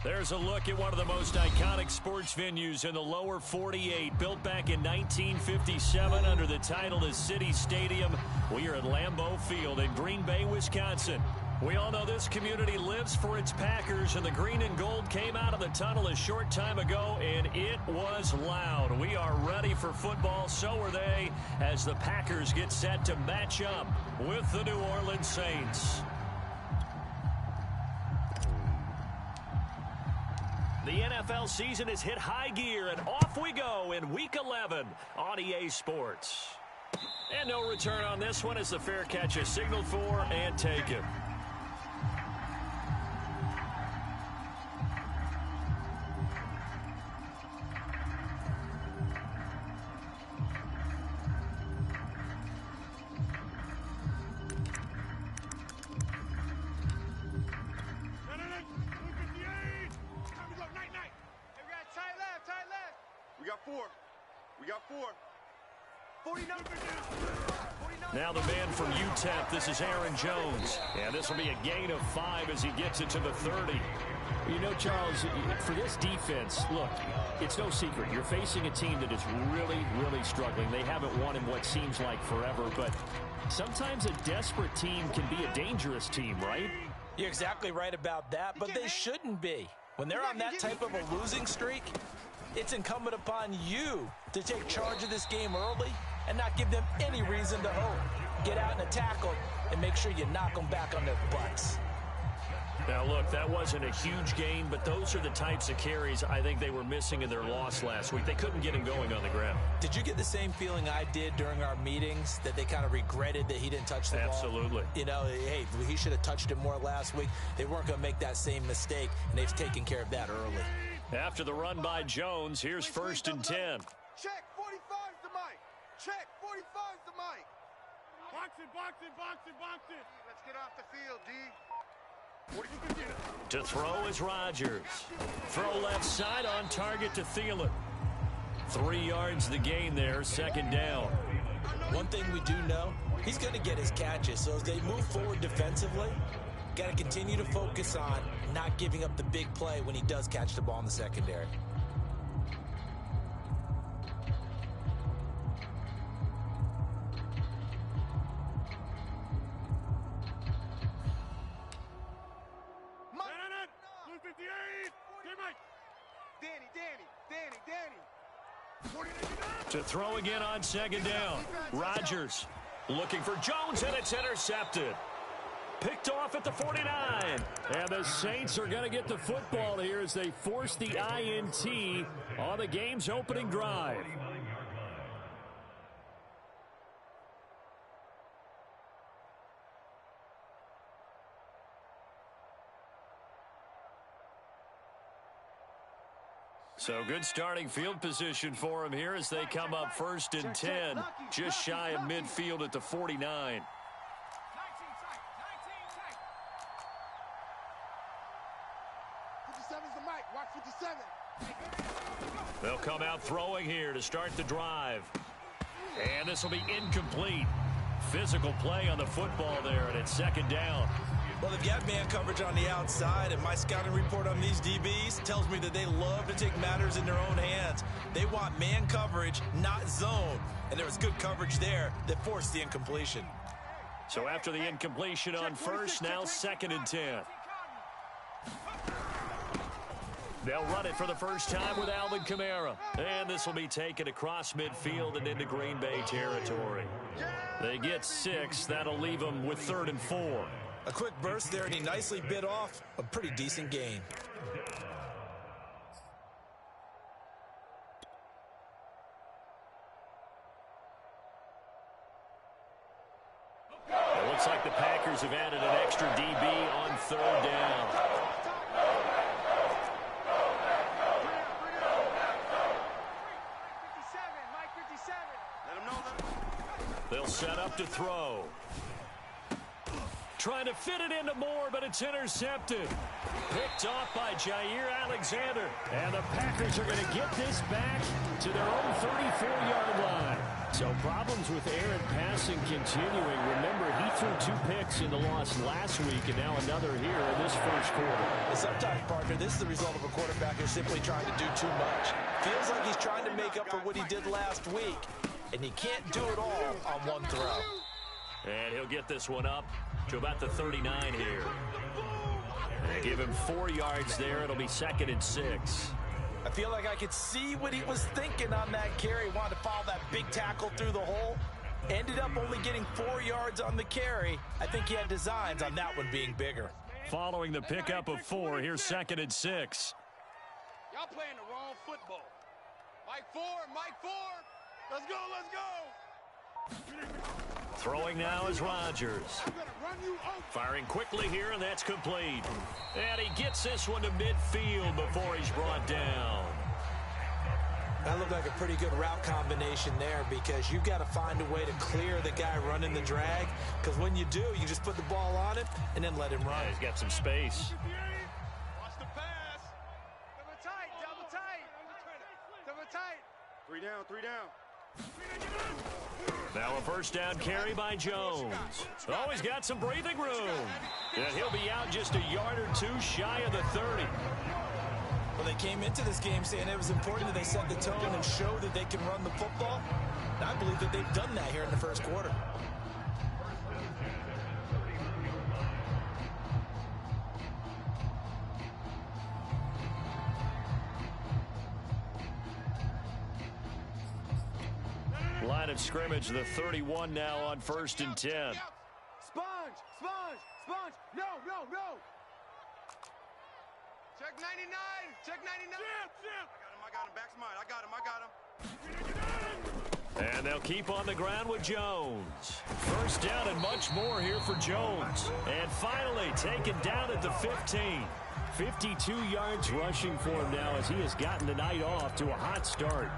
There's a look at one of the most iconic sports venues in the lower 48, built back in 1957 under the title of City Stadium. We are at Lambeau Field in Green Bay, Wisconsin. We all know this community lives for its Packers, and the green and gold came out of the tunnel a short time ago, and it was loud. We are ready for football, so are they, as the Packers get set to match up with the New Orleans Saints. The NFL season has hit high gear, and off we go in Week 11 on EA Sports. And no return on this one as the fair catch is signaled for and taken. Now the man from UTEP, this is Aaron Jones. And this will be a gain of 5 as he gets it to the 30. You know, Charles, for this defense, look, it's no secret. You're facing a team that is really, really struggling. They haven't won in what seems like forever, but sometimes a desperate team can be a dangerous team, right? You're exactly right about that, but they shouldn't be. When they're on that type of a losing streak, it's incumbent upon you to take charge of this game early and not give them any reason to hope. Get out and attack them and make sure you knock them back on their butts. Now, look, that wasn't a huge gain, but those are the types of carries I think they were missing in their loss last week. They couldn't get him going on the ground. Did you get the same feeling I did during our meetings, that they kind of regretted that he didn't touch the ball? Absolutely. You know, hey, he should have touched it more last week. They weren't going to make that same mistake, and they've taken care of that early. After the run by Jones, here's 1st and 10. Check, 45's the mic. Check, 45's the mic. Box it, box it, box it, box it. Let's get off the field, D. To throw is Rodgers. Throw left side on target to Thielen. 3 yards the gain there, 2nd down. One thing we do know, he's going to get his catches. So as they move forward defensively, got to continue to focus on not giving up the big play when he does catch the ball in the secondary. To throw again on 2nd down. Rodgers looking for Jones, and it's intercepted. Picked off at the 49. And the Saints are going to get the football here as they force the INT on the game's opening drive. So good starting field position for him here as they come up 1st and 10, just shy of midfield at the 49. They'll come out throwing here to start the drive. And this will be incomplete. Physical play on the football there, and it's 2nd down. Well, they've got man coverage on the outside, and my scouting report on these DBs tells me that they love to take matters in their own hands. They want man coverage, not zone. And there was good coverage there that forced the incompletion. So after the incompletion on 1st, now 2nd and 10. They'll run it for the first time with Alvin Kamara. And this will be taken across midfield and into Green Bay territory. They get 6. That'll leave them with 3rd and 4. A quick burst there, and he nicely bit off a pretty decent gain. It looks like the Packers have added an extra DB on 3rd down. They'll set up to throw. Trying to fit it into Moore, but it's intercepted. Picked off by Jair Alexander. And the Packers are going to get this back to their own 34-yard line. So problems with Aaron passing continuing. Remember, he threw 2 picks in the loss last week and now another here in this first quarter. And sometimes, partner, this is the result of a quarterback who's simply trying to do too much. Feels like he's trying to make up for what he did last week, and he can't do it all on one throw. And he'll get this one up to about the 39 here. And give him 4 yards there. It'll be 2nd and 6. I feel like I could see what he was thinking on that carry. He wanted to follow that big tackle through the hole. Ended up only getting 4 yards on the carry. I think he had designs on that one being bigger. Following the pickup of 4, here's 2nd and 6. Y'all playing the wrong football. Mike 4, Mike 4. Let's go, let's go. Throwing now is Rodgers. Firing quickly here, and that's complete. And he gets this one to midfield before he's brought down. That looked like a pretty good route combination there because you've got to find a way to clear the guy running the drag, because when you do, you just put the ball on him and then let him run. Yeah, he's got some space. Watch the pass. Double tight, double tight. Double tight. 3 down, 3 down. Now a first down carry by Jones. Oh, he's got some breathing room. And he'll be out just a yard or 2 shy of the 30. Well, they came into this game saying it was important that they set the tone and show that they can run the football. And I believe that they've done that here in the first quarter. Line of scrimmage, the 31 now on 1st and 10. Sponge, sponge, sponge. No, no, no. Check 99, check 99. I got him, back's mine. I got him. And they'll keep on the ground with Jones. First down and much more here for Jones. And finally taken down at the 15. 52 yards rushing for him now as he has gotten the night off to a hot start.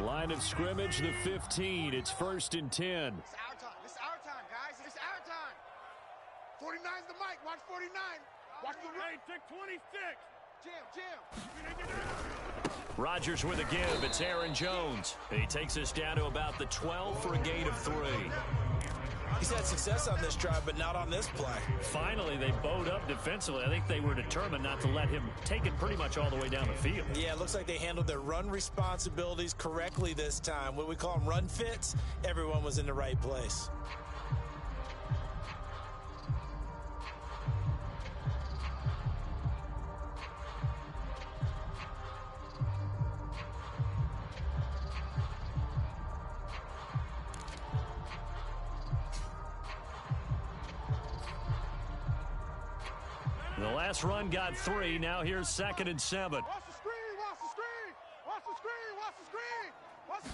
Line of scrimmage, the 15. It's 1st and 10. It's our time. It's our time, guys. It's our time. 49's the mic. Watch 49. Watch the right. Take 26. Jam. Rodgers with a give. It's Aaron Jones. He takes us down to about the 12 for a gain of 3. He's had success on this drive, but not on this play. Finally, they bowed up defensively. I think they were determined not to let him take it pretty much all the way down the field. Yeah, it looks like they handled their run responsibilities correctly this time. What we call them run fits, everyone was in the right place. The last run got 3. Now here's 2nd and 7. Watch the screen. Watch the screen. Watch the screen. Watch the screen. Watch the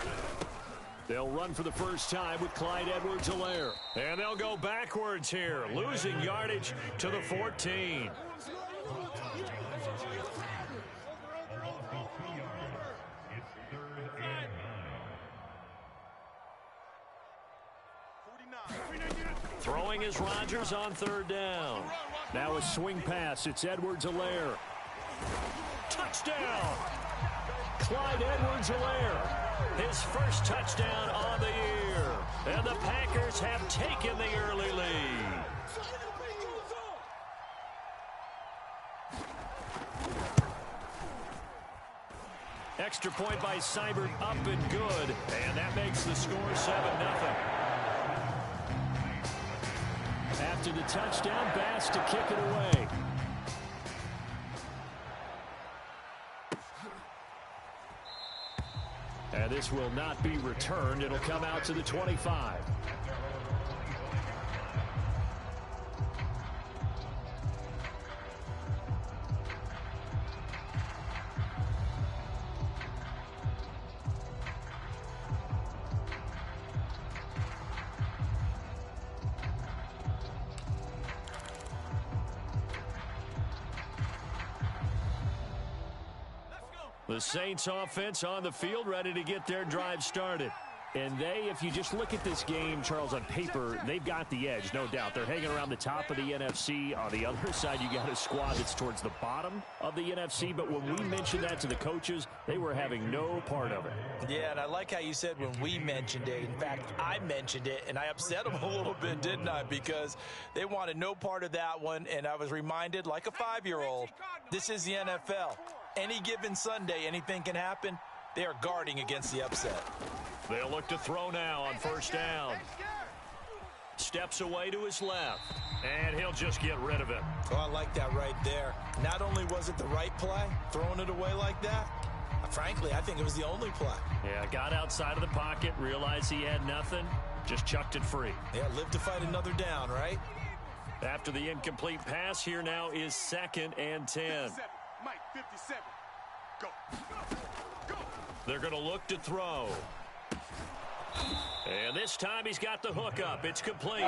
screen. They'll run for the first time with Clyde Edwards-Helaire. And they'll go backwards here, losing yardage to the 14. Throwing is Rodgers on 3rd down. Now a swing pass. It's Edwards-Helaire. Touchdown! Clyde Edwards-Helaire. His first touchdown on the year. And the Packers have taken the early lead. Extra point by Seibert, up and good. And that makes the score 7-0. After the touchdown, Bass to kick it away. And this will not be returned. It'll come out to the 25. The Saints offense on the field, ready to get their drive started. And if you just look at this game, Charles, on paper, they've got the edge, no doubt. They're hanging around the top of the NFC. On the other side, you got a squad that's towards the bottom of the NFC. But when we mentioned that to the coaches, they were having no part of it. Yeah, and I like how you said when we mentioned it. In fact, I mentioned it, and I upset them a little bit, didn't I? Because they wanted no part of that one, and I was reminded, like a 5-year-old, this is the NFL. Any given Sunday, anything can happen. They are guarding against the upset. They'll look to throw now on first down. Steps away to his left, and he'll just get rid of it. Oh, I like that right there. Not only was it the right play, throwing it away like that, frankly, I think it was the only play. Yeah, got outside of the pocket, realized he had nothing, just chucked it free. Yeah, live to fight another down, right? After the incomplete pass, here now is 2nd and 10. 57. Mike, 57. Go. Go. They're going to look to throw. And this time he's got the hook up. It's complete.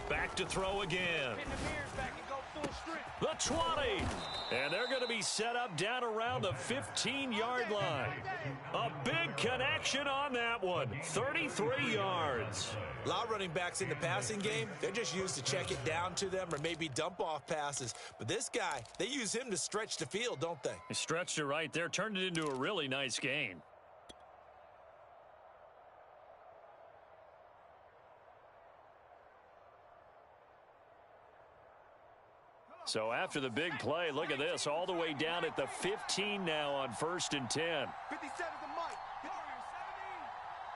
Back to throw again. The 20. And they're going to be set up down around the 15-yard line. A big connection on that one. 33 yards. A lot of running backs in the passing game, they're just used to check it down to them or maybe dump off passes. But this guy, they use him to stretch the field, don't they? He stretched it right there, turned it into a really nice gain. So after the big play, look at this, all the way down at the 15 now on 1st and 10. 57 to Mike. 17.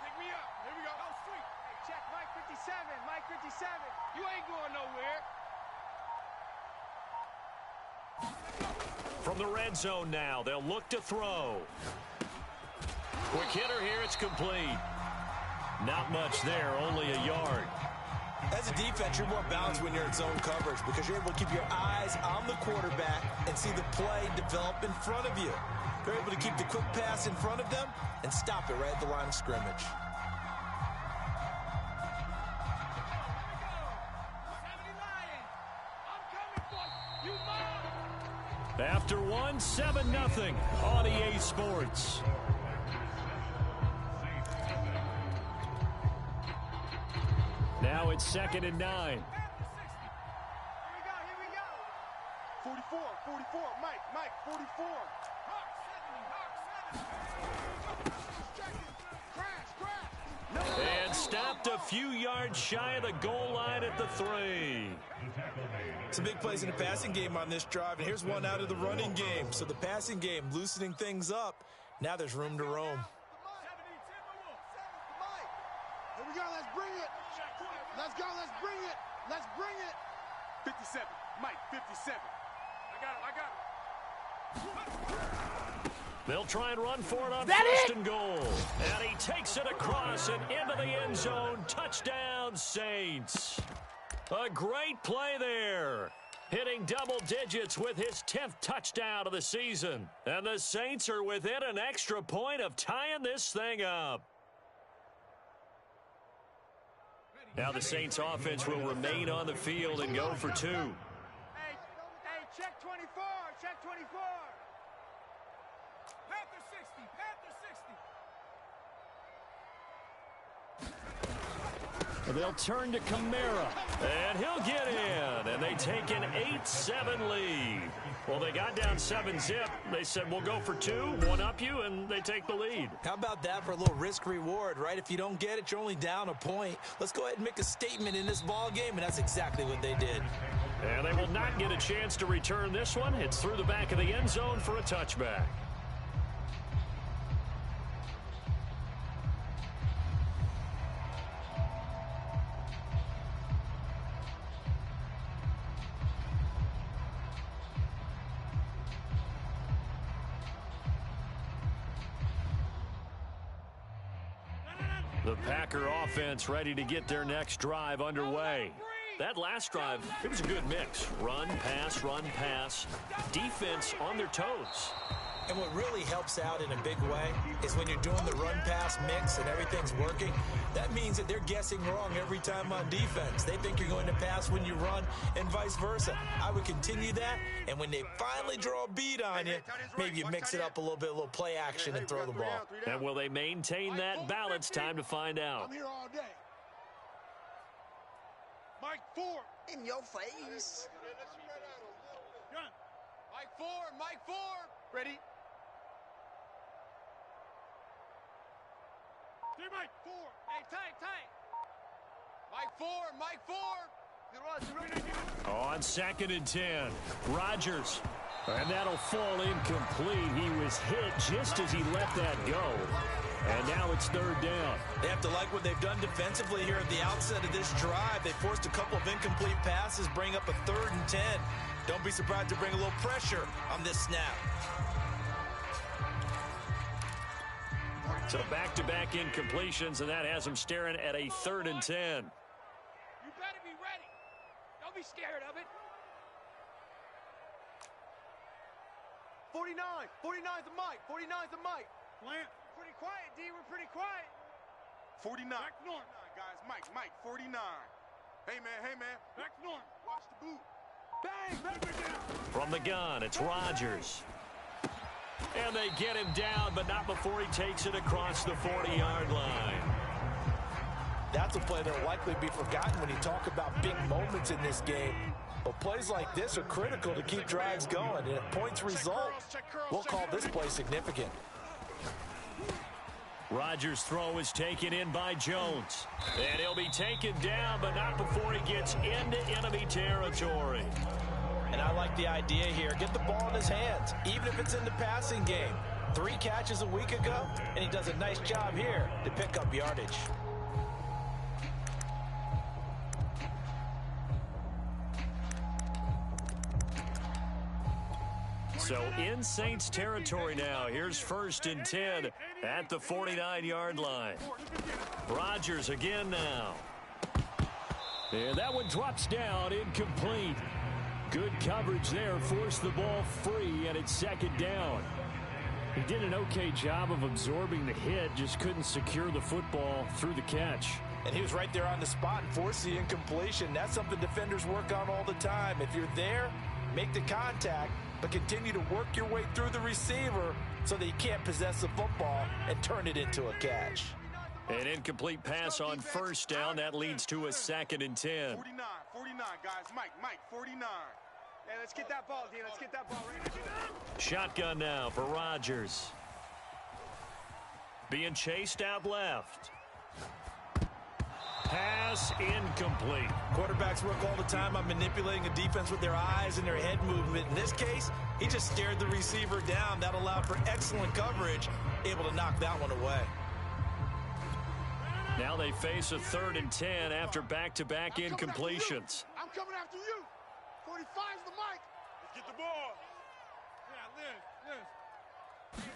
Pick me up. Here we go. Go street. Hey, check Mike 57. Mike 57. You ain't going nowhere. From the red zone now, they'll look to throw. Quick hitter here, it's complete. Not much there, only a yard. As a defense, you're more balanced when you're in zone coverage because you're able to keep your eyes on the quarterback and see the play develop in front of you. You're able to keep the quick pass in front of them and stop it right at the line of scrimmage. After one, 7-0 on EA Sports. Now it's 2nd and 9. Here we go. 44, Mike, 44. And stopped a few yards shy of the goal line at the 3. Some big plays in the passing game on this drive, and here's one out of the running game. So the passing game loosening things up. Now there's room to roam. Here we go, let's bring it. Let's go, let's bring it. Let's bring it. 57, Mike, 57. I got it. They'll try and run for it on 1st and goal. And he takes it across and into the end zone. Touchdown, Saints. A great play there. Hitting double digits with his 10th touchdown of the season. And the Saints are within an extra point of tying this thing up. Now the Saints offense will remain on the field and go for 2. Hey, check 24, check 24. Panther 60, Panther 60. They'll turn to Kamara, and he'll get in, and they take an 8-7 lead. Well, they got down 7-zip. They said, we'll go for 2, one up you, and they take the lead. How about that for a little risk-reward, right? If you don't get it, you're only down a point. Let's go ahead and make a statement in this ball game, and that's exactly what they did. And they will not get a chance to return this one. It's through the back of the end zone for a touchback. The Packer offense ready to get their next drive underway. That last drive, it was a good mix. Run, pass, defense on their toes. And what really helps out in a big way is when you're doing the run-pass mix and everything's working, that means that they're guessing wrong every time on defense. They think you're going to pass when you run and vice versa. I would continue that, and when they finally draw a beat on you, maybe you mix it up a little play action and throw the ball. And will they maintain that balance? Time to find out. I'm here all day. Mike 4. In your face. Gun. Mike 4. Ready? Hey, Mike 4. Hey, tight. Mike 4. On 2nd and 10, Rodgers. And that'll fall incomplete. He was hit just as he let that go. And now it's 3rd down. They have to like what they've done defensively here at the outset of this drive. They forced a couple of incomplete passes, bring up a 3rd and 10. Don't be surprised to bring a little pressure on this snap. So back-to-back incompletions, and that has them staring at a 3rd and 10. You better be ready. Don't be scared of it. 49. 49's a Mike. 49's a Mike. Plant. Pretty quiet, D. We're pretty quiet. 49. Back north. Guys, Mike, 49. Hey, man. Back north. Watch the boot. Bang. From the gun, it's Rodgers. And they get him down, but not before he takes it across the 40-yard line. That's a play that will likely be forgotten when you talk about big moments in this game. But plays like this are critical to keep drives going. And if points result, we'll call this play significant. Rodgers' throw is taken in by Jones. And he'll be taken down, but not before he gets into enemy territory. And I like the idea here. Get the ball in his hands, even if it's in the passing game. 3 catches a week ago, and he does a nice job here to pick up yardage. So in Saints territory now. Here's 1st and 10 at the 49-yard line. Rodgers again now. And that one drops down, incomplete. Good coverage there, forced the ball free, and it's 2nd down. He did an okay job of absorbing the hit, just couldn't secure the football through the catch. And he was right there on the spot and forced the incompletion. That's something defenders work on all the time. If you're there, make the contact, but continue to work your way through the receiver so that you can't possess the football and turn it into a catch. An incomplete pass on 1st down. That leads to a 2nd and 10. 49, guys. Mike, 49. Hey, let's get that ball, D. Let's get that ball right now. Shotgun now for Rodgers. Being chased out left. Pass incomplete. Quarterbacks work all the time on manipulating a defense with their eyes and their head movement. In this case, he just stared the receiver down. That allowed for excellent coverage, able to knock that one away. Now they face a 3rd and 10 after back-to-back incompletions. I'm coming after you. 45's the mic. Let's get the ball. Yeah, Liz.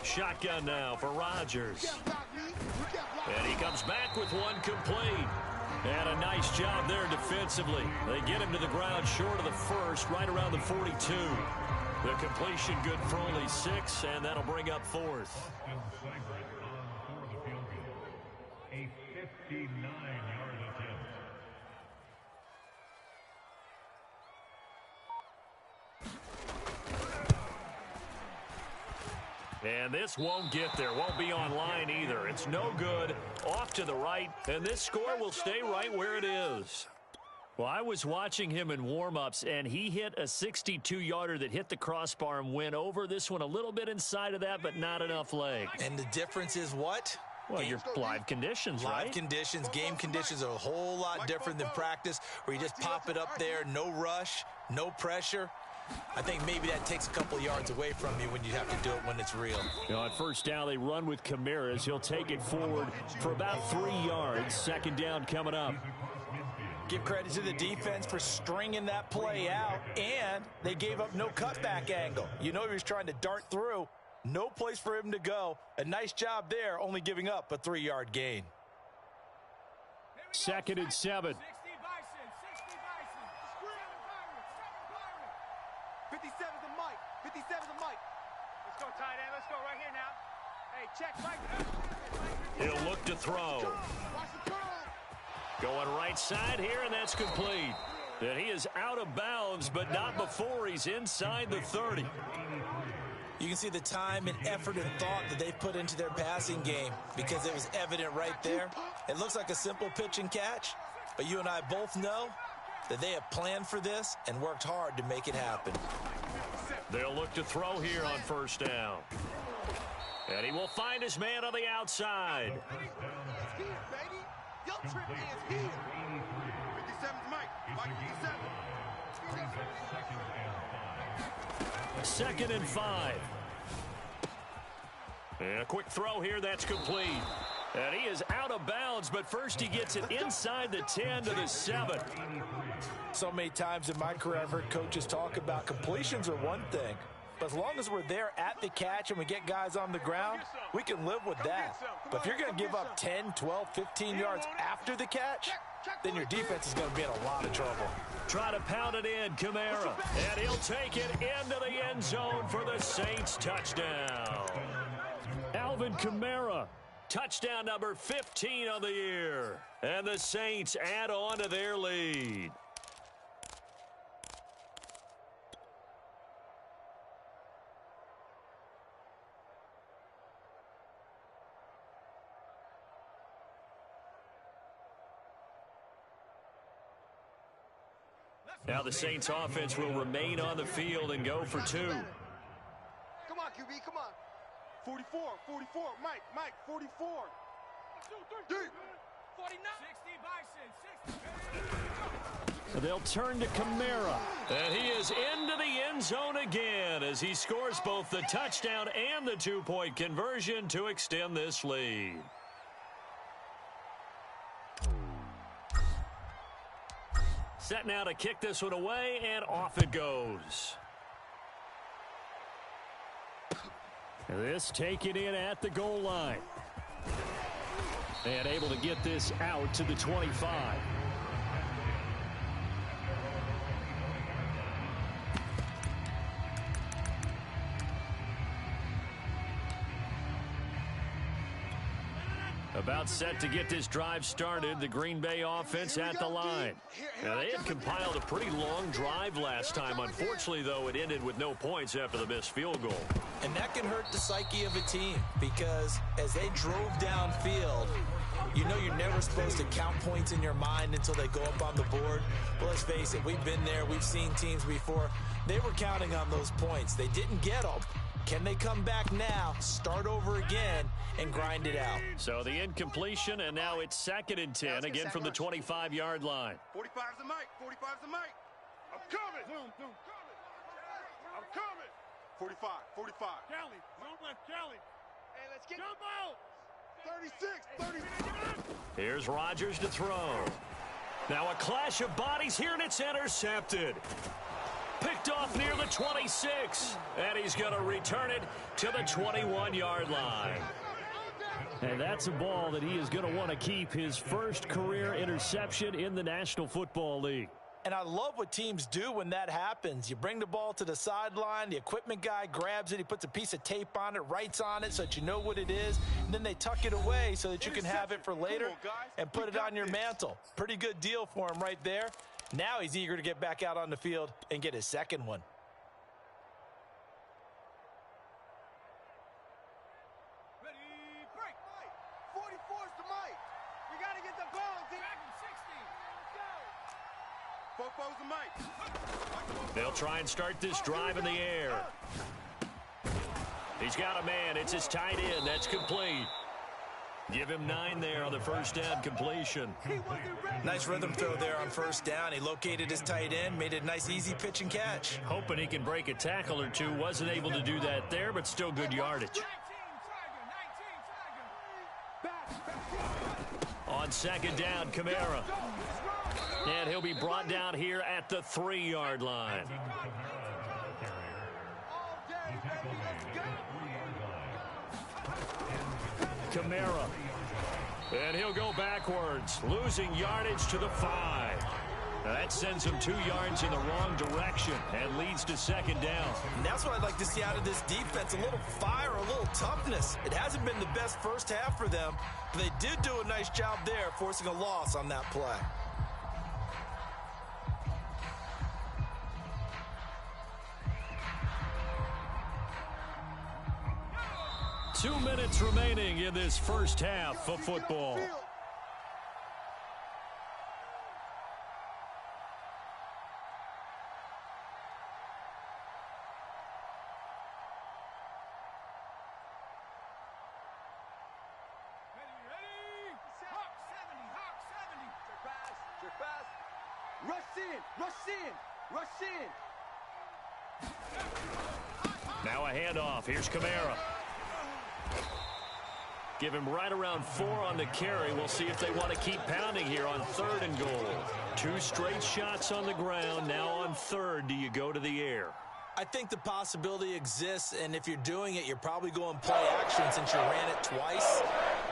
Shotgun now for Rodgers. And he comes back with one complete. And a nice job there defensively. They get him to the ground short of the 1st, right around the 42. The completion good for only 6, and that'll bring up 4th. A 59-yard attempt. And this won't get there. Won't be online either. It's no good. Off to the right. And this score will stay right where it is. Well, I was watching him in warm-ups, and he hit a 62-yarder that hit the crossbar and went over. This one a little bit inside of that, but not enough leg. And the difference is what? Well, your live conditions, right? Live conditions, game conditions are a whole lot different than practice, where you just pop it up there, no rush, no pressure. I think maybe that takes a couple yards away from you when you have to do it when it's real. You know, at 1st down, they run with Camaras. He'll take it forward for about 3 yards. 2nd down coming up. Give credit to the defense for stringing that play out, and they gave up no cutback angle. You know he was trying to dart through. No place for him to go. A nice job there, only giving up a 3-yard gain. 2nd and 7. 57's the mic. 57's the mic. Let's go, tight end. Let's go right here now. Hey, check, Mike. He'll look to throw. Going right side here, and that's complete. And he is out of bounds, but not before he's inside the 30. You can see the time and effort and thought that they've put into their passing game because it was evident right there. It looks like a simple pitch and catch, but you and I both know that they have planned for this and worked hard to make it happen. They'll look to throw here on first down. And he will find his man on the outside. Your trip is here. 57's Mike. Mike 57. 2nd and 5. And a quick throw here, that's complete. And he is out of bounds, but first he gets it inside the 10 to the 7. So many times in my career I've heard coaches talk about completions are one thing, but as long as we're there at the catch and we get guys on the ground, we can live with that. But if you're going to give up 10, 12, 15 yards after the catch, then your defense is going to be in a lot of trouble. Try to pound it in, Kamara. And he'll take it into the end zone for the Saints touchdown. Alvin Kamara, touchdown number 15 on the year. And the Saints add on to their lead. Now the Saints offense will remain on the field and go for 2. Come on, QB, come on. 44, Mike, 44. 49. 60 by 6. They'll turn to Kamara. And he is into the end zone again as he scores both the touchdown and the 2-point conversion to extend this lead. Set now to kick this one away, and off it goes. This taken in at the goal line. And able to get this out to the 25. About set to get this drive started, the Green Bay offense at the line. Now, they had compiled a pretty long drive last time. Unfortunately, though, it ended with no points after the missed field goal. And that can hurt the psyche of a team because as they drove downfield, you know you're never supposed to count points in your mind until they go up on the board. But let's face it, we've been there. We've seen teams before. They were counting on those points. They didn't get them. Can they come back now, start over again, and grind it out? So the incompletion, and now it's 2nd and 10, again from the 25-yard line. 45's the Mike. 45's the Mike. I'm coming. I'm coming. 45. Kelly, don't let Kelly. Hey, let's get jump out. 36. Here's Rodgers to throw. Now a clash of bodies here, and it's intercepted. Picked off near the 26, and he's going to return it to the 21-yard line. And that's a ball that he is going to want to keep, his first career interception in the National Football League. And I love what teams do when that happens. You bring the ball to the sideline, the equipment guy grabs it, he puts a piece of tape on it, writes on it so that you know what it is, and then they tuck it away so that you can have it for later and put it on your mantle. Pretty good deal for him right there. Now he's eager to get back out on the field and get his second one. Ready, break. 44's the Mike. We got to get the ball. Dragon 60. Let's go. Fofo's the Mike. They'll try and start this drive in the air. He's got a man. It's his tight end. That's complete. Give him 9 there on the first down completion. Nice rhythm throw there on first down. He located his tight end, made it a nice easy pitch and catch. Hoping he can break a tackle or two. Wasn't able to do that there, but still good yardage. On 2nd down, Kamara. And he'll be brought down here at the 3-yard line. Kamara. And he'll go backwards, losing yardage to the 5. That sends him 2 yards in the wrong direction and leads to second down. And that's what I'd like to see out of this defense, a little fire, a little toughness. It hasn't been the best first half for them, but they did do a nice job there, forcing a loss on that play. Two minutes remaining in this first half of football. Now a handoff. Here's Kamara. Give him right around 4 on the carry. We'll see if they want to keep pounding here on 3rd and goal. 2 straight shots on the ground. Now on 3rd, do you go to the air? I think the possibility exists, and if you're doing it, you're probably going play action since you ran it twice.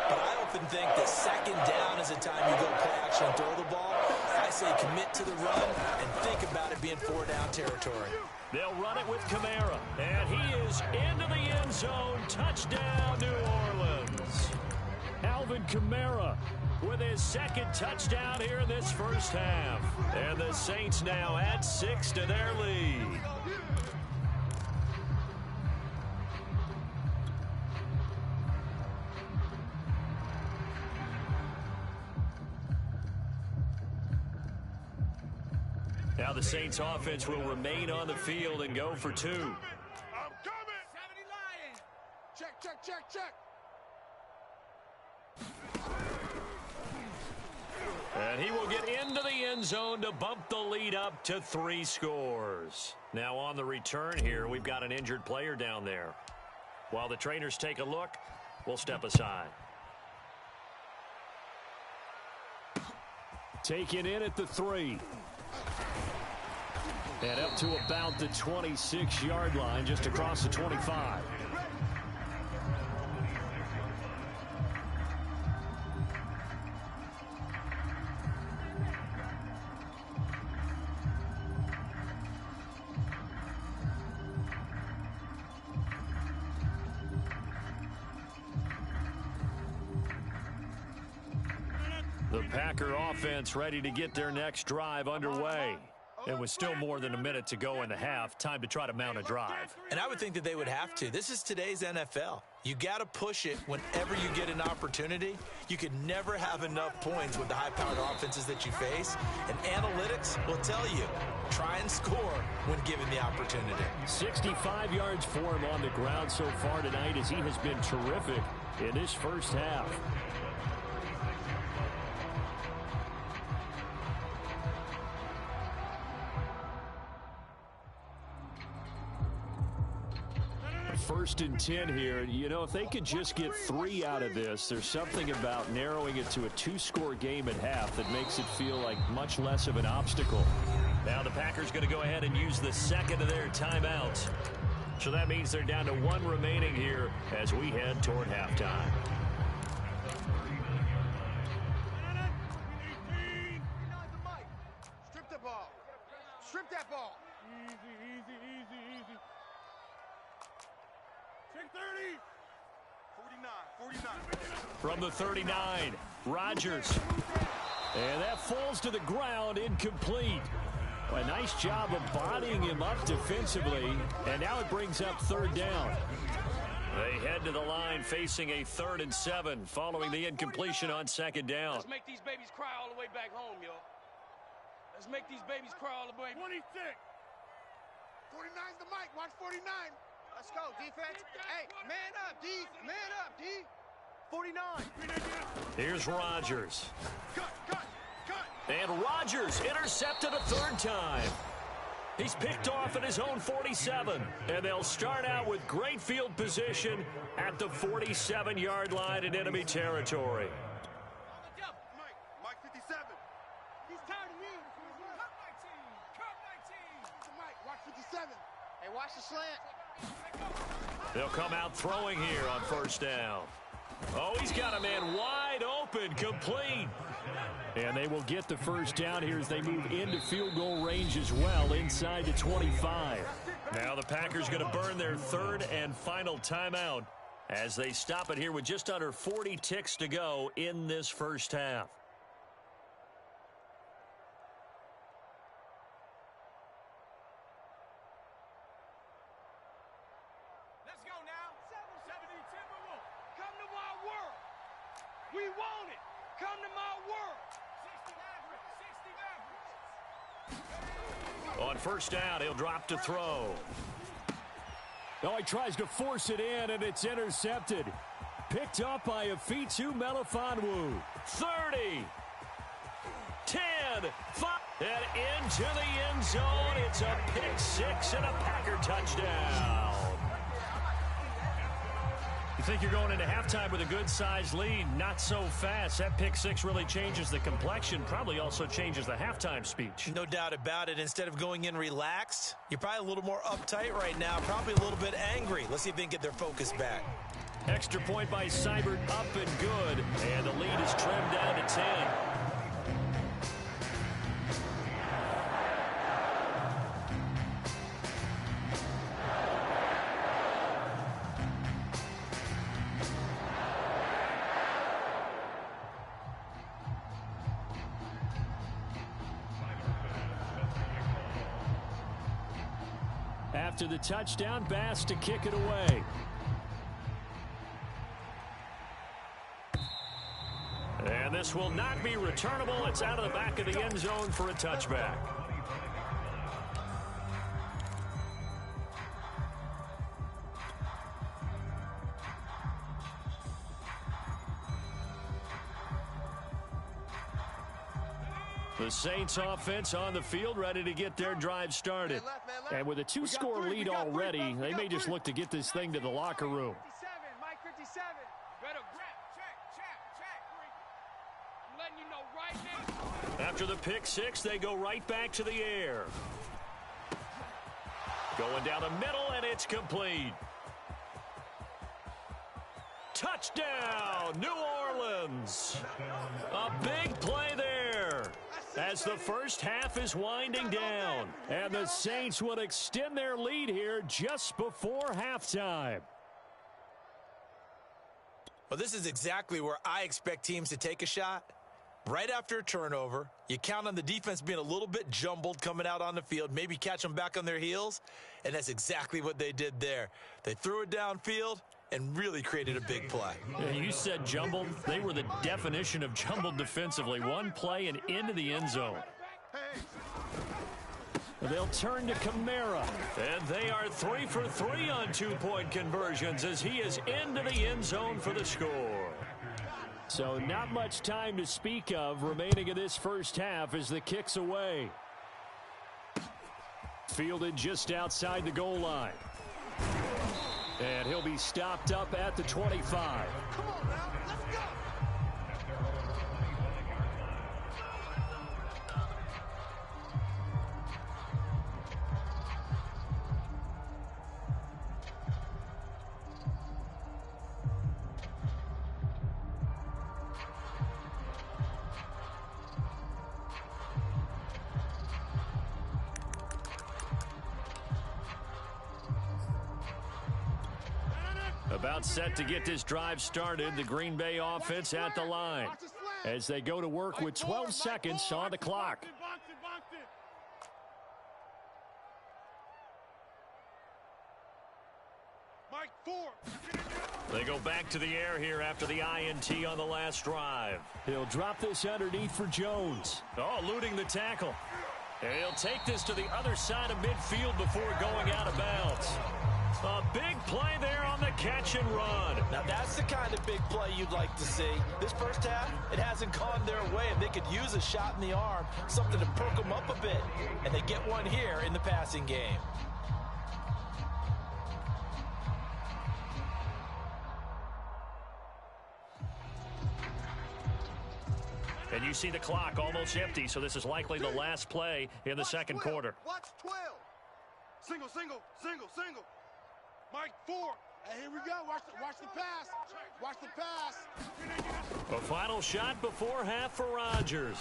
But I often think that 2nd down is the time you go play action and throw the ball. I say commit to the run and think about it being 4-down territory. They'll run it with Kamara, and he is into the end zone. Touchdown, New Orleans. Alvin Kamara with his 2nd touchdown here in this first half. And the Saints now add 6 to their lead. Now the Saints offense will remain on the field and go for 2. I'm coming. 70 Lions. Check, check, check, check. And he will get into the end zone to bump the lead up to 3 scores. Now on the return here, we've got an injured player down there. While the trainers take a look, we'll step aside. Taken in at the 3. And up to about the 26-yard line, just across the 25. The Packer offense ready to get their next drive underway. And with still more than a minute to go in the half, time to try to mount a drive. And I would think that they would have to. This is today's NFL. You got to push it whenever you get an opportunity. You can never have enough points with the high-powered offenses that you face. And analytics will tell you, try and score when given the opportunity. 65 yards for him on the ground so far tonight as he has been terrific in this first half. First and 10 here. You know, if they could just get 3 out of this, there's something about narrowing it to a 2-score game at half that makes it feel like much less of an obstacle. Now the Packers going to go ahead and use the 2nd of their timeouts. So that means they're down to 1 remaining here as we head toward halftime. Strip the ball. Strip that ball. Easy, easy, easy, easy. Check 30. 49. From the 39, Rodgers. And that falls to the ground, incomplete. A nice job of bodying him up defensively, and now it brings up 3rd down. They head to the line facing a 3rd and 7 following the incompletion on 2nd down. Let's make these babies cry all the way back home, yo. Let's make these babies cry all the way. 26. 49's the mic. Watch 49. Let's go, defense. Hey, man up, D. Man up, D. 49. Here's Rodgers. Cut, cut, cut. And Rodgers intercepted a 3rd time. He's picked off at his own 47. And they'll start out with great field position at the 47-yard line in enemy territory. Mike 57. He's tired of me. Cut 19. Cut 19. Mike, watch 57. Hey, watch the slant. They'll come out throwing here on 1st down. Oh, he's got a man wide open, complete. And they will get the first down here as they move into field goal range as well, inside the 25. Now the Packers going to burn their third and final timeout as they stop it here with just under 40 ticks to go in this first half. Let's go now. 70 Timberwolves. Come to my world. We want it. Come to my world. 60 Mavericks. 60 Mavericks. On first down, he'll drop to throw. Oh, he tries to force it in, and it's intercepted. Picked up by Afitu Melifonwu. 30, 10, 5, and into the end zone. It's a pick six and a Packer touchdown. You think you're going into halftime with a good-sized lead? Not so fast. That pick six really changes the complexion, probably also changes the halftime speech. No doubt about it. Instead of going in relaxed, you're probably a little more uptight right now, probably a little bit angry. Let's see if they can get their focus back. Extra point by Seibert, up and good, and the lead is trimmed down to 10. After the touchdown, Bass to kick it away. And this will not be returnable. It's out of the back of the end zone for a touchback. The Saints offense on the field, ready to get their drive started. And with a two-score lead already, they may just look to get this thing to the locker room. 57, Mike 57. Better grab. Check. I'm letting you know right now. After the pick six, they go right back to the air. Going down the middle, and it's complete. Touchdown, New Orleans. A big play there as the first half is winding down. And the Saints will extend their lead here just before halftime. Well, this is exactly where I expect teams to take a shot. Right after a turnover, you count on the defense being a little bit jumbled coming out on the field, maybe catch them back on their heels, and that's exactly what they did there. They threw it downfield and really created a big play. Yeah, you said jumbled. They were the definition of jumbled defensively. One play and into the end zone. They'll turn to Kamara. And they are 3 for 3 on two-point conversions as he is into the end zone for the score. So not much time to speak of remaining in this first half as the kick's away. Fielded just outside the goal line. And he'll be stopped up at the 25. Come on now, let's go. About set to get this drive started, the Green Bay offense at the line as they go to work with 12 seconds on the clock. Mike 4. They go back to the air here after the INT on the last drive. He'll drop this underneath for Jones. Oh, eluding the tackle. And he'll take this to the other side of midfield before going out of bounds. A big play there on the catch and run. Now that's the kind of big play you'd like to see. This first half, it hasn't gone their way, and they could use a shot in the arm, something to perk them up a bit. And they get one here in the passing game. And you see the clock almost empty, so this is likely the last play in the second quarter. Watch 12. Single. Mike 4. Hey, here we go. Watch the pass. Watch the pass. A final shot before half for Rodgers.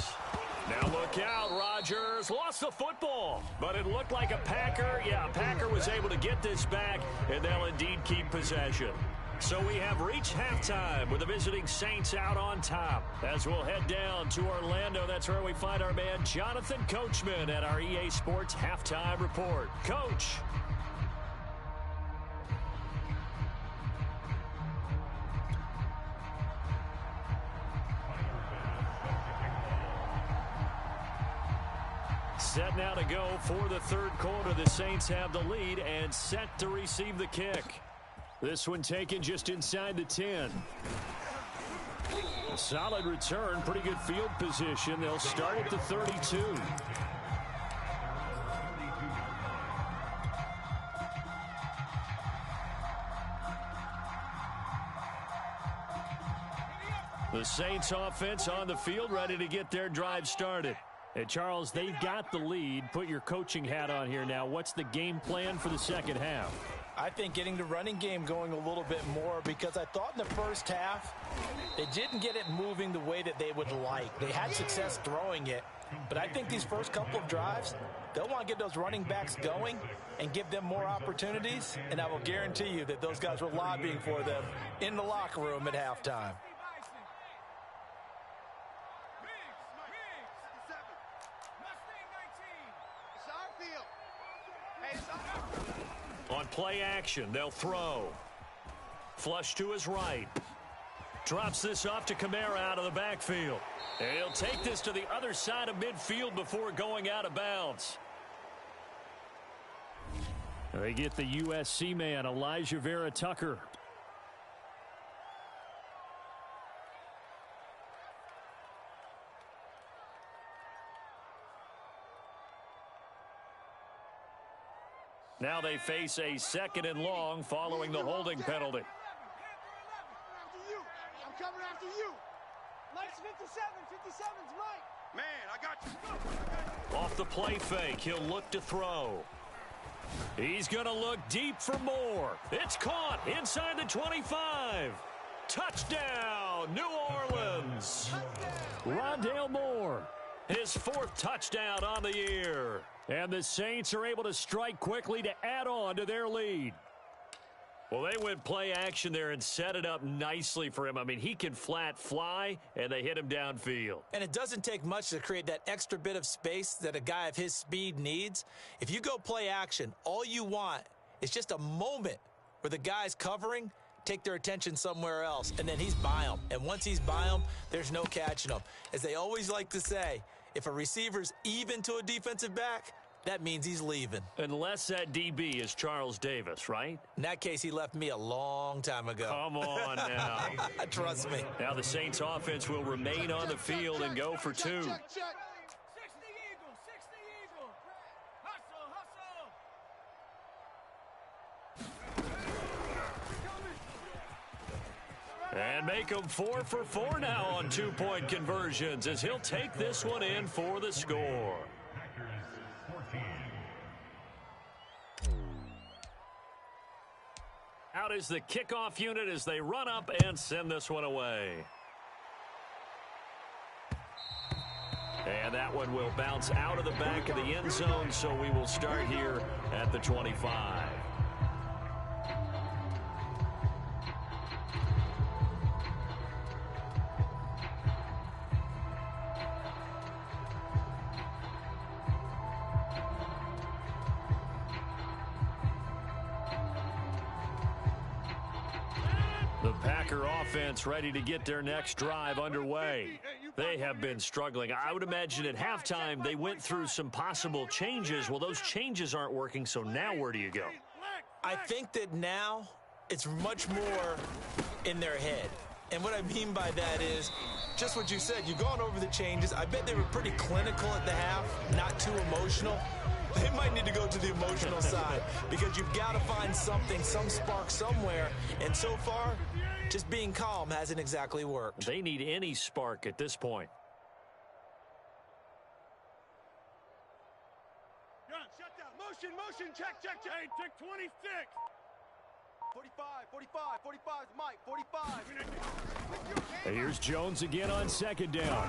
Now look out, Rodgers lost the football, but it looked like a Packer. Yeah, a Packer was able to get this back, and they'll indeed keep possession. So we have reached halftime with the visiting Saints out on top. As we'll head down to Orlando, that's where we find our man Jonathan Coachman at our EA Sports Halftime Report. Coach. Set now to go for the third quarter. The Saints have the lead and set to receive the kick. This one taken just inside the 10. A solid return, pretty good field position. They'll start at the 32. The Saints offense on the field, ready to get their drive started. Hey, Charles, they've got the lead. Put your coaching hat on here now. What's the game plan for the second half? I think getting the running game going a little bit more, because I thought in the first half they didn't get it moving the way that they would like. They had success throwing it, but I think these first couple of drives, they'll want to get those running backs going and give them more opportunities, and I will guarantee you that those guys were lobbying for them in the locker room at halftime. On play action, they'll throw. Flush to his right. Drops this off to Kamara out of the backfield. And he'll take this to the other side of midfield before going out of bounds. They get the USC man, Elijah Vera Tucker. Now they face a second and long following the holding penalty. I'm coming after you. Mike's 57. 57's Mike. Man, I got you. Off the play fake, he'll look to throw. He's going to look deep for more. It's caught inside the 25. Touchdown, New Orleans. Rondale Moore, his fourth touchdown on the year. And the Saints are able to strike quickly to add on to their lead. Well, they went play action there and set it up nicely for him. I mean, he can flat fly, and they hit him downfield. And it doesn't take much to create that extra bit of space that a guy of his speed needs. If you go play action, all you want is just a moment where the guy's covering, take their attention somewhere else, and then he's by him. And once he's by him, there's no catching him. As they always like to say, if a receiver's even to a defensive back, that means he's leaving. Unless that DB is Charles Davis, right? In that case, he left me a long time ago. Come on now. Trust me. Now the Saints offense will remain on the field and go for two. 60 Eagle. 60 Eagle. Hustle, hustle. And make them 4 for 4 now on two-point conversions as he'll take this one in for the score. Out is the kickoff unit as they run up and send this one away. And that one will bounce out of the back of the end zone, so we will start here at the 25. The Packer offense ready to get their next drive underway. They have been struggling. I would imagine at halftime they went through some possible changes. Well, those changes aren't working, so now where do you go? I think that now it's much more in their head. And what I mean by that is just what you said. You've gone over the changes. I bet they were pretty clinical at the half, not too emotional. They might need to go to the emotional side because you've got to find something, some spark somewhere. And so far, just being calm hasn't exactly worked. They need any spark at this point. Gun, shut down. Motion, check. Hey, check 26. 45 is Mike, 45. And here's Jones again on second down.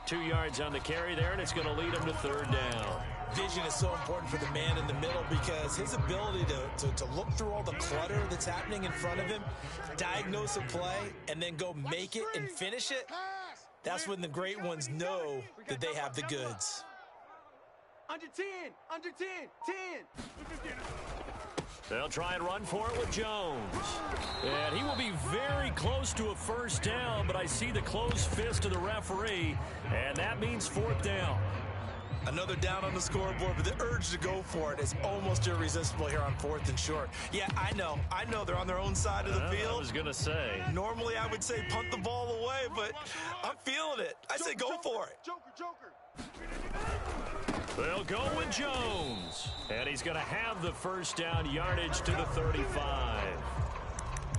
2 yards on the carry there, and it's going to lead him to third down. Vision is so important for the man in the middle because his ability to look through all the clutter that's happening in front of him, diagnose a play, and then go make it and finish it, that's when the great ones know that they have the goods. Under 10, 10. They'll try and run for it with Jones. And he will be very close to a first down, but I see the closed fist of the referee, and that means fourth down. Another down on the scoreboard, but the urge to go for it is almost irresistible here on 4th and short. Yeah, I know they're on their own side of the field. I was going to say. Normally I would say punt the ball away, but I'm feeling it. I say go for it. Joker. They'll go with Jones. And he's going to have the first down, yardage to the 35.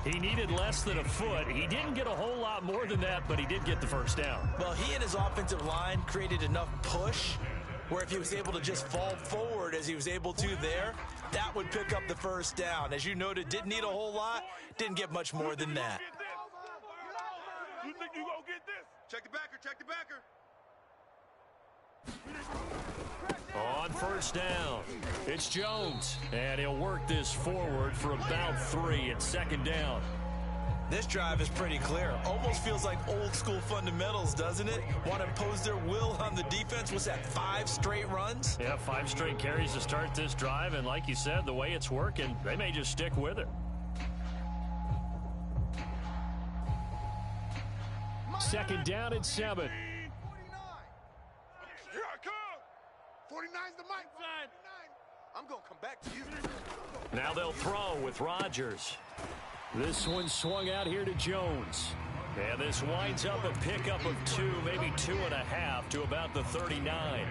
He needed less than a foot. He didn't get a whole lot more than that, but he did get the first down. Well, he and his offensive line created enough push where if he was able to just fall forward as he was able to there, that would pick up the first down. As you noted, didn't need a whole lot, didn't get much more than that. You think you gonna get this? Check the backer. On first down, it's Jones, and he'll work this forward for about 3 at second down. This drive is pretty clear. Almost feels like old school fundamentals, doesn't it? Want to impose their will on the defense. What's that, 5 straight runs? Yeah, 5 straight carries to start this drive, and like you said, the way it's working, they may just stick with it. Second down and 7. 49. Here I come. 49's the Mike side. I'm going to come back to you. Now they'll throw with Rodgers. This one swung out here to Jones. And this winds up a pickup of 2, maybe 2.5 to about the 39.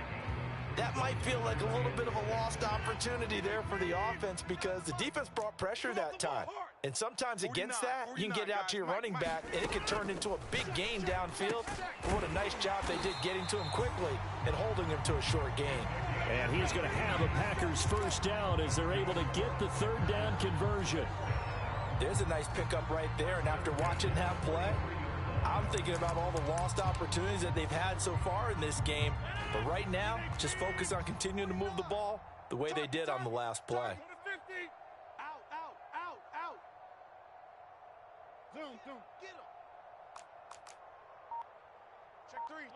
That might feel like a little bit of a lost opportunity there for the offense because the defense brought pressure that time. And sometimes against that, you can get out to your running back, and it can turn into a big gain downfield. What a nice job they did getting to him quickly and holding him to a short gain. And he's going to have a Packers first down as they're able to get the third down conversion. There's a nice pickup right there, and after watching that play, I'm thinking about all the lost opportunities that they've had so far in this game. But right now, just focus on continuing to move the ball the way they did on the last play. Out. Zoom. Get him. Check 3.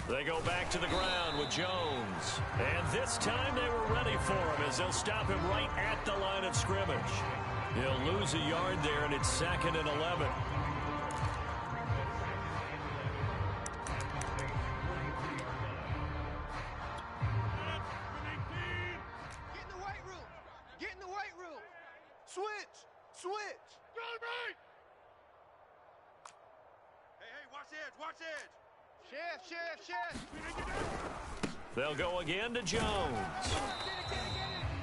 They go back to the ground with Jones. And this time they were ready for him as they'll stop him right at the line of scrimmage. He'll lose a yard there, and it's 2nd and 11. Get in the weight room. Switch. Hey, watch edge. Chef. They'll go again to Jones.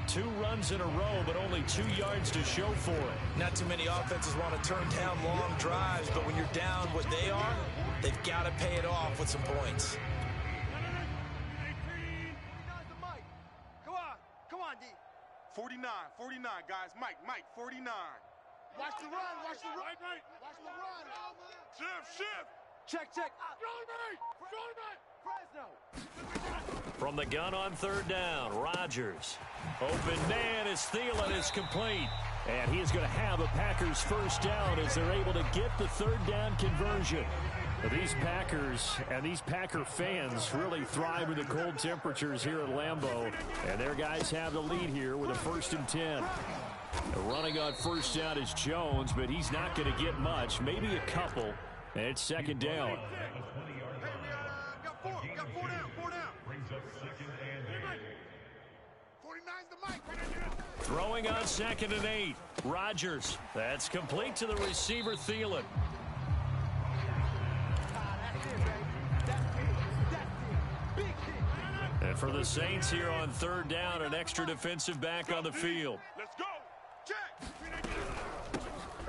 2 runs in a row, but only 2 yards to show for it. Not too many offenses want to turn down long drives, but when you're down what they are, they've got to pay it off with some points. Come on, D. 49, guys. Mike, 49. Watch the run. Watch the run. Shift. Check. Fresno. From the gun on third down, Rodgers. Open man as Thielen is complete. And he's going to have a Packers first down as they're able to get the third down conversion. But these Packers and these Packer fans really thrive in the cold temperatures here at Lambeau. And their guys have the lead here with a 1st and 10. Running on first down is Jones, but he's not going to get much, maybe a couple. And it's 2nd down. Got 4 down. 49's the Mike. Throwing on 2nd and 8. Rodgers. That's complete to the receiver, Thielen. And for the Saints here on third down, an extra defensive back on the field. Let's go. Check.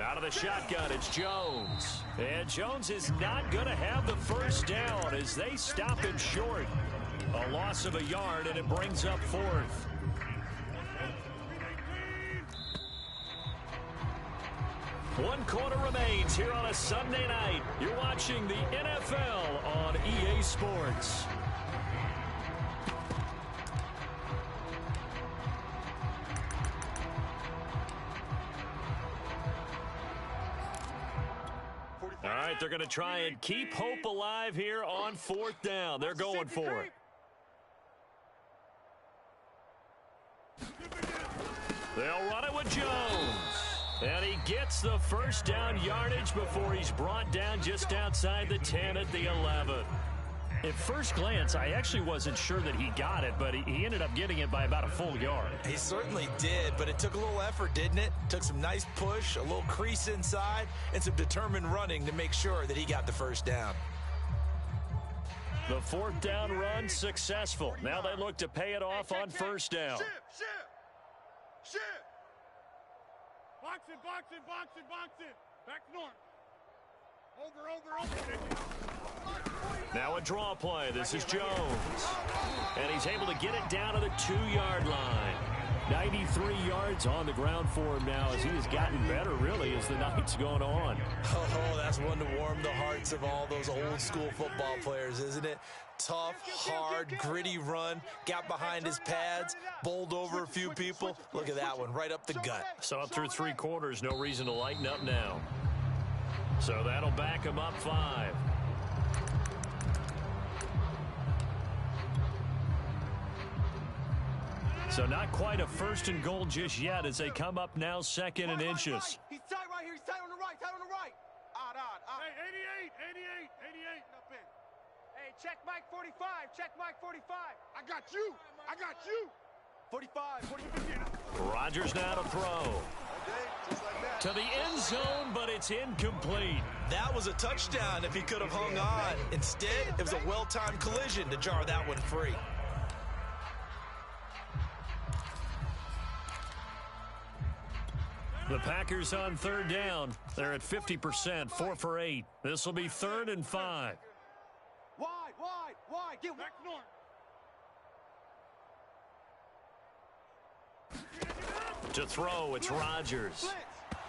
Out of the shotgun, it's Jones. And Jones is not going to have the first down as they stop him short. A loss of a yard, and it brings up 4th. 1 quarter remains here on a Sunday night. You're watching the NFL on EA Sports. All right, they're going to try and keep hope alive here on 4th down. They're going for it. They'll run it with Jones. And he gets the first down yardage before he's brought down just outside the 10 at the 11. At first glance, I actually wasn't sure that he got it, but he ended up getting it by about a full yard. He certainly did, but it took a little effort, didn't it? Took some nice push, a little crease inside, and some determined running to make sure that he got the first down. The 4th down run successful. Now they look to pay it off on 1st down. Shift. Box it. Back north. Over. Now a draw play. This is Jones. And he's able to get it down to the 2-yard line. 93 yards on the ground for him now as he has gotten better, really, as the night's going on. Oh, that's one to warm the hearts of all those old-school football players, isn't it? Tough, hard, gritty run, got behind his pads, bowled over a few people. Look at that one, right up the gut. So up through 3 quarters, no reason to lighten up now. So that'll back him up 5. So not quite a 1st and goal just yet as they come up now 2nd and inches. He's tight right here. He's tight on the right. Odd. Hey, 88. Up in. Hey, check Mike 45. I got you. 45. Rodgers now to throw. To the end zone, but it's incomplete. That was a touchdown if he could have hung on. Instead, it was a well-timed collision to jar that one free. The Packers on 3rd down. They're at 50%, 4 for 8. This will be 3rd and 5. Wide. Get back north. To throw, it's Rodgers.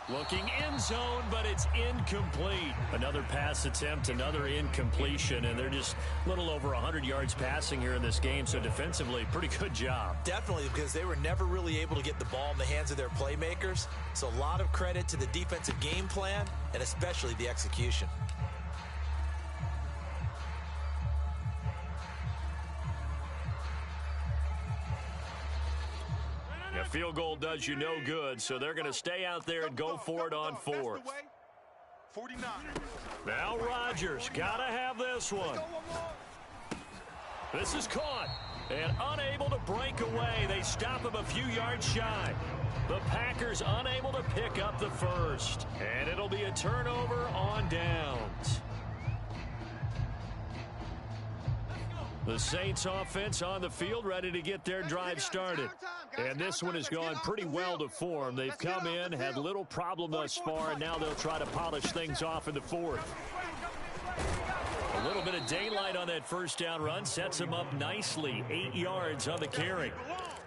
Looking end zone, but it's incomplete. Another pass attempt, another incompletion, and they're just a little over 100 yards passing here in this game, so defensively, pretty good job. Definitely, because they were never really able to get the ball in the hands of their playmakers, so a lot of credit to the defensive game plan, and especially the execution. A field goal does you no good, so they're going to stay out there and go for it on 4th. 49. Now Rodgers, got to have this one. This is caught and unable to break away. They stop him a few yards shy. The Packers unable to pick up the first, and it'll be a turnover on downs. The Saints offense on the field ready to get their drive started. And this one has gone pretty well to form. They've come in, had little problem thus far, and now they'll try to polish things off in the 4th. A little bit of daylight on that first down run sets them up nicely. 8 yards on the carry.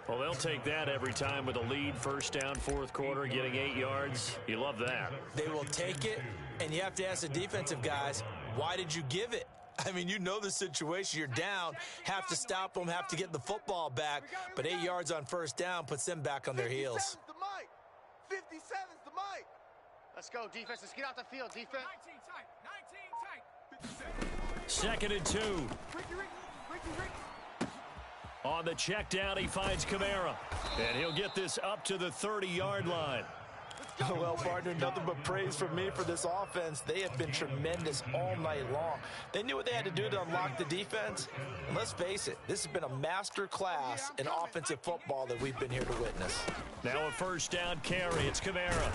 Well, they'll take that every time with a lead. First down, 4th quarter, getting 8 yards. You love that. They will take it, and you have to ask the defensive guys, why did you give it? I mean, you know the situation. You're down, have to stop them, have to get the football back. But 8 yards on first down puts them back on their heels. 57's the mic. Let's go, defense. Let's get out the field, defense. 19 tight. 2nd and 2. On the check down, he finds Kamara. And he'll get this up to the 30-yard line. Well, partner, nothing but praise from me for this offense. They have been tremendous all night long. They knew what they had to do to unlock the defense. And let's face it, this has been a master class in offensive football that we've been here to witness. Now a first down carry. It's Kamara.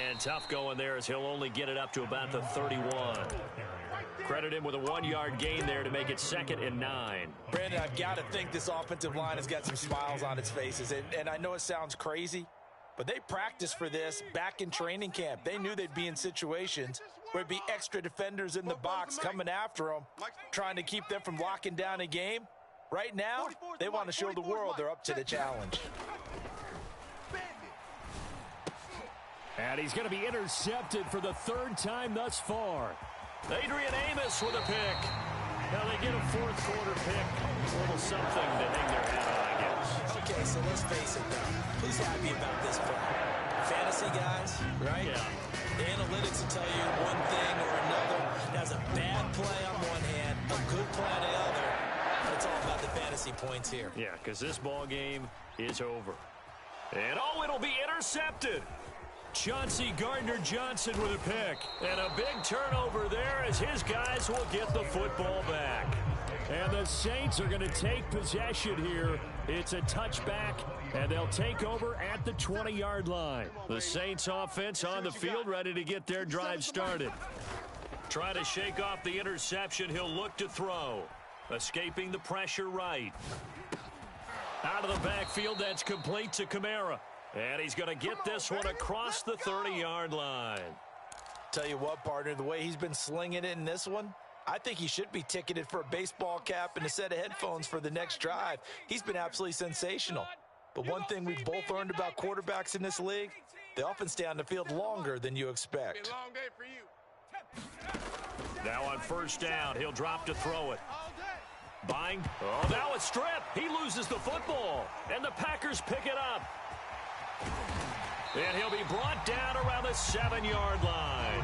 And tough going there as he'll only get it up to about the 31. Credit him with a 1-yard gain there to make it 2nd and 9. Brandon, I've got to think this offensive line has got some smiles on its faces. And I know it sounds crazy, but they practiced for this back in training camp. They knew they'd be in situations where there'd be extra defenders in the box coming after them, trying to keep them from locking down a game. Right now, they want to show the world they're up to the challenge. And he's going to be intercepted for the third time thus far. Adrian Amos with a pick. Now they get a fourth quarter pick. A little something to hang their hat on, I guess. Okay, so let's face it, though. Who's happy about this play? Fantasy guys, right? Yeah. The analytics will tell you one thing or another. That's a bad play on one hand, a good play on the other. But it's all about the fantasy points here. Yeah, because this ball game is over. And, it'll be intercepted. Chauncey Gardner-Johnson with a pick. And a big turnover there as his guys will get the football back. And the Saints are going to take possession here. It's a touchback, and they'll take over at the 20-yard line. The Saints offense on the field, ready to get their drive started. Trying to shake off the interception. He'll look to throw. Escaping the pressure right. Out of the backfield, that's complete to Kamara. And he's going to get this one across the 30-yard line. Tell you what, partner, the way he's been slinging it in this one, I think he should be ticketed for a baseball cap and a set of headphones for the next drive. He's been absolutely sensational. But one thing we've both learned about quarterbacks in this league, they often stay on the field longer than you expect. Long day for you. Now on first down, he'll drop to throw it. Buying. Oh, now a strip. He loses the football. And the Packers pick it up. And he'll be brought down around the 7-yard line.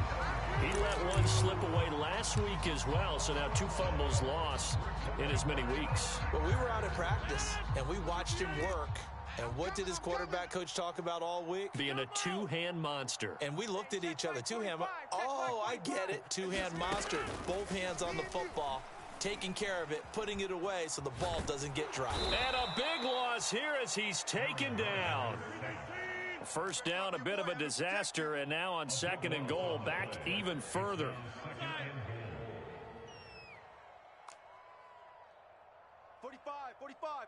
He let one slip away last week as well, so now 2 fumbles lost in as many weeks. Well, we were out of practice, and we watched him work. And what did his quarterback coach talk about all week? Being a two-hand monster. And we looked at each other. Two-hand. Oh, I get it. Two-hand monster. Both hands on the football, taking care of it, putting it away so the ball doesn't get dropped. And a big loss here as he's taken down. First down, a bit of a disaster, and now on 2nd and goal, back even further.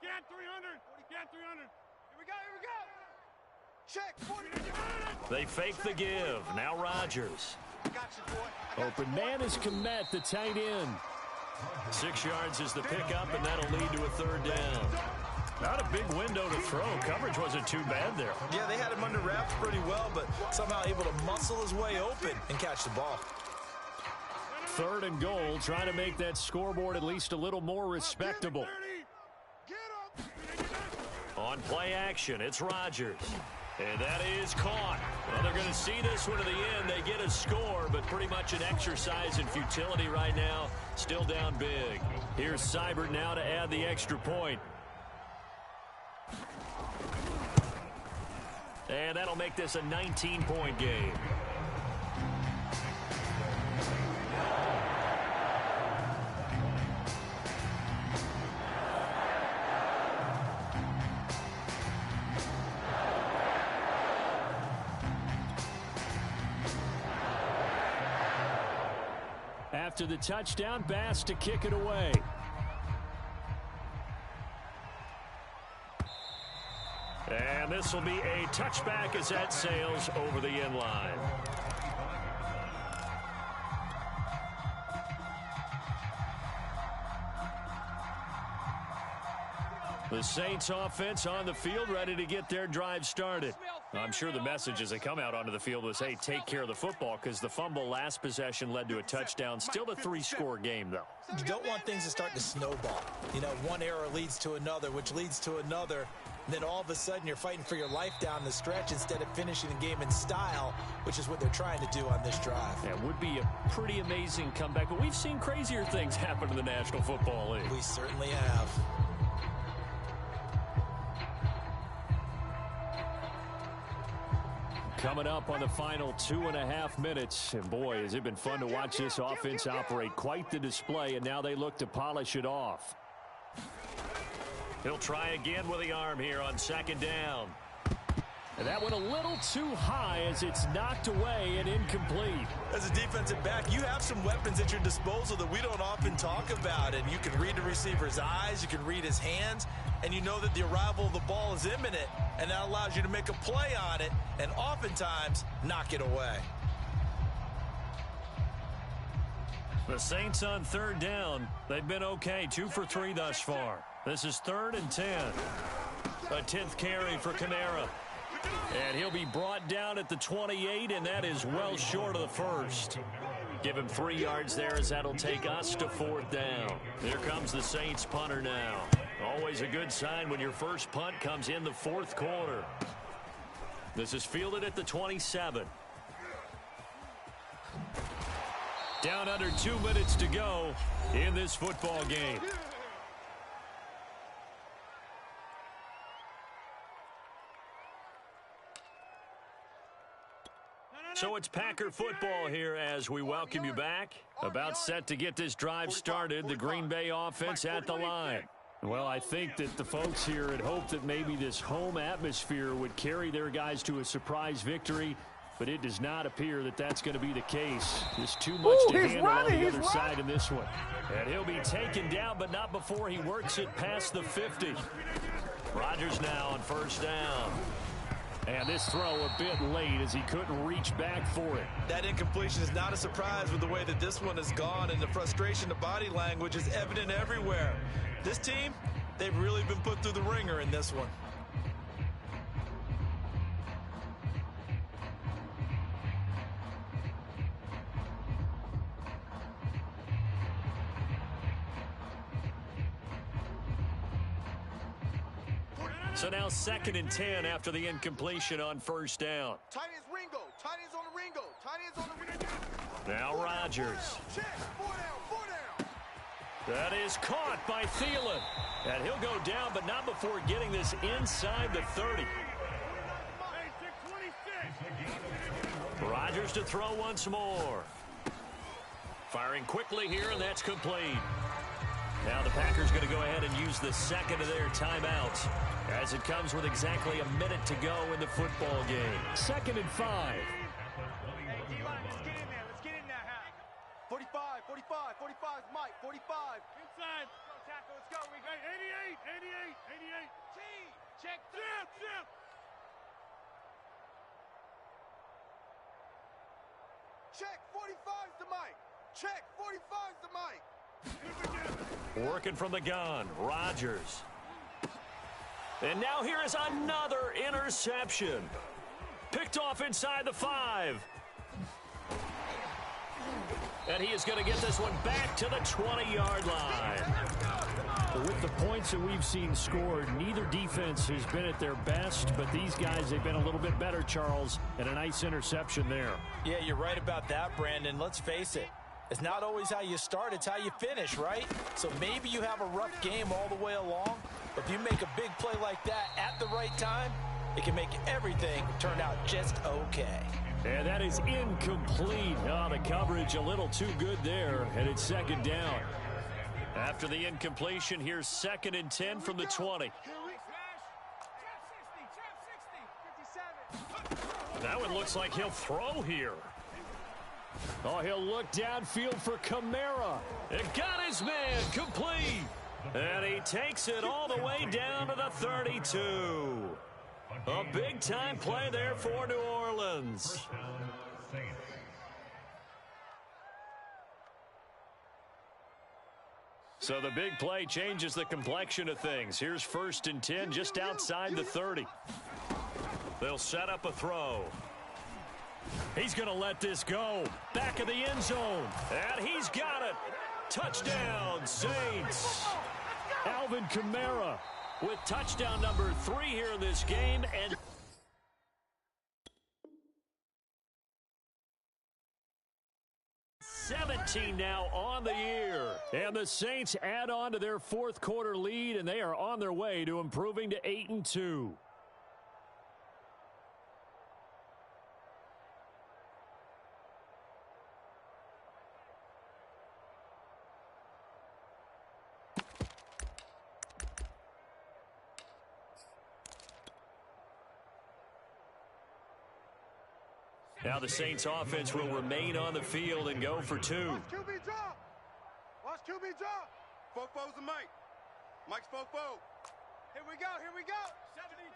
Get 300. Get 300. Here we go. Check. 40. They fake the give. Now Rodgers. Open man is Kmet, the tight end. 6 yards is the pickup, and that'll lead to a 3rd down. Not a big window to throw. Coverage wasn't too bad there. Yeah, they had him under wraps pretty well, but somehow able to muscle his way open and catch the ball. 3rd and goal, trying to make that scoreboard at least a little more respectable. On play action, it's Rodgers. And that is caught. Well, they're going to see this one to the end. They get a score, but pretty much an exercise in futility right now. Still down big. Here's Seibert now to add the extra point. And that'll make this a 19-point game. After the touchdown, Bass to kick it away. And this will be a touchback as that sails over the end line. The Saints offense on the field, ready to get their drive started. I'm sure the message as they come out onto the field was, hey, take care of the football, because the fumble last possession led to a touchdown. Still a 3-score game, though. You don't want things to start to snowball. You know, one error leads to another, which leads to another. And then all of a sudden you're fighting for your life down the stretch instead of finishing the game in style, which is what they're trying to do on this drive. Yeah, it would be a pretty amazing comeback, but we've seen crazier things happen in the National Football League. We certainly have. Coming up on the final 2.5 minutes. And boy, has it been fun to watch this offense operate. Quite the display, and now they look to polish it off. He'll try again with the arm here on 2nd down. And that went a little too high as it's knocked away and incomplete. As a defensive back, you have some weapons at your disposal that we don't often talk about. And you can read the receiver's eyes, you can read his hands, and you know that the arrival of the ball is imminent. And that allows you to make a play on it and oftentimes knock it away. The Saints on 3rd down. They've been okay, 2 for 3 thus far. This is 3rd and 10. A 10th carry for Kamara. And he'll be brought down at the 28, and that is well short of the first. Give him 3 yards there as that'll take us to 4th down. Here comes the Saints punter now. Always a good sign when your first punt comes in the 4th quarter. This is fielded at the 27. Down under 2 minutes to go in this football game. So it's Packer football here as we welcome you back. About set to get this drive started. The Green Bay offense at the line. Well, I think that the folks here had hoped that maybe this home atmosphere would carry their guys to a surprise victory, but it does not appear that that's going to be the case. There's too much to handle on the other side in this one. And he'll be taken down, but not before he works it past the 50. Rodgers now on 1st down. And this throw a bit late as he couldn't reach back for it. That incompletion is not a surprise with the way that this one has gone, and the frustration, the body language is evident everywhere. This team, they've really been put through the ringer in this one. So now 2nd and 10 after the incompletion on 1st down. Tight ends Ringo. Tight ends on the Ringo. Tight ends on the Ringo. Now Rodgers. Check. 4 down. That is caught by Thielen. And he'll go down, but not before getting this inside the 30. Rodgers to throw once more. Firing quickly here, and that's complete. Now the Packers going to go ahead and use the 2nd of their timeouts as it comes with exactly a minute to go in the football game. 2nd and 5. Hey, D-line, let's get in there. Let's get in that half. 45 is Mike. 45. Inside. Go, tackle. Let's go. We got 88. T. Check. Zip. Check. 45's the Mike. Check. 45's the Mike. Working from the gun, Rodgers. And now here is another interception. Picked off inside the 5. And he is going to get this one back to the 20-yard line. With the points that we've seen scored, neither defense has been at their best, but these guys, they've been a little bit better, Charles, and a nice interception there. Yeah, you're right about that, Brandon. Let's face it. It's not always how you start, it's how you finish, right? So maybe you have a rough game all the way along, but if you make a big play like that at the right time, it can make everything turn out just okay. And that is incomplete. Oh, the coverage a little too good there, and it's 2nd down. After the incompletion, here's 2nd and 10 from the 20. That one looks like he'll throw here. Oh, he'll look downfield for Kamara. It got his man complete. And he takes it all the way down to the 32. A big-time play there for New Orleans. So the big play changes the complexion of things. Here's 1st and 10 just outside the 30. They'll set up a throw. He's going to let this go. Back of the end zone. And he's got it. Touchdown, Saints. Alvin Kamara with touchdown number 3 here in this game. And 17 now on the year. And the Saints add on to their 4th quarter lead, and they are on their way to improving to 8-2. Now the Saints offense will remain on the field and go for 2. Watch QB drop. Watch QB drop. Fofo's the Mike. Mike's Fofo. Here we go. 70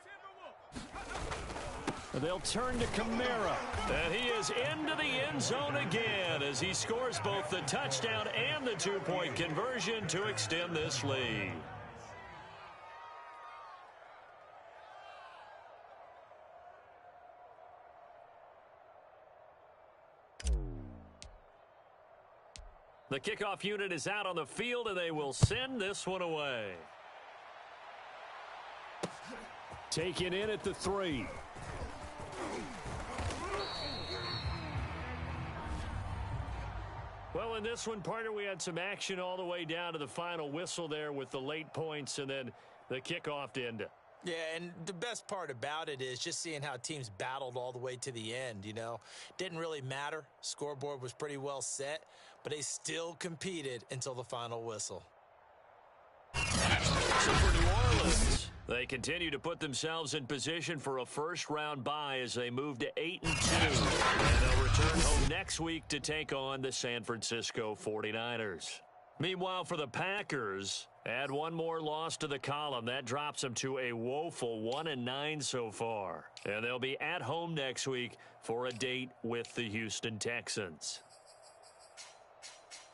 Timberwolves. They'll turn to Kamara. And he is into the end zone again as he scores both the touchdown and the 2-point conversion to extend this lead. The kickoff unit is out on the field, and they will send this one away. Taken in at the 3. Well, in this one, partner, we had some action all the way down to the final whistle there with the late points and then the kickoff to end it. Yeah, and the best part about it is just seeing how teams battled all the way to the end, you know. Didn't really matter. Scoreboard was pretty well set, but they still competed until the final whistle. So for New Orleans, they continue to put themselves in position for a first-round bye as they move to 8-2. And they'll return home next week to take on the San Francisco 49ers. Meanwhile, for the Packers, add one more loss to the column. That drops them to a woeful 1-9 so far. And they'll be at home next week for a date with the Houston Texans.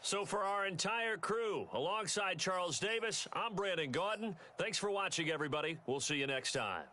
So for our entire crew, alongside Charles Davis, I'm Brandon Gaudin. Thanks for watching, everybody. We'll see you next time.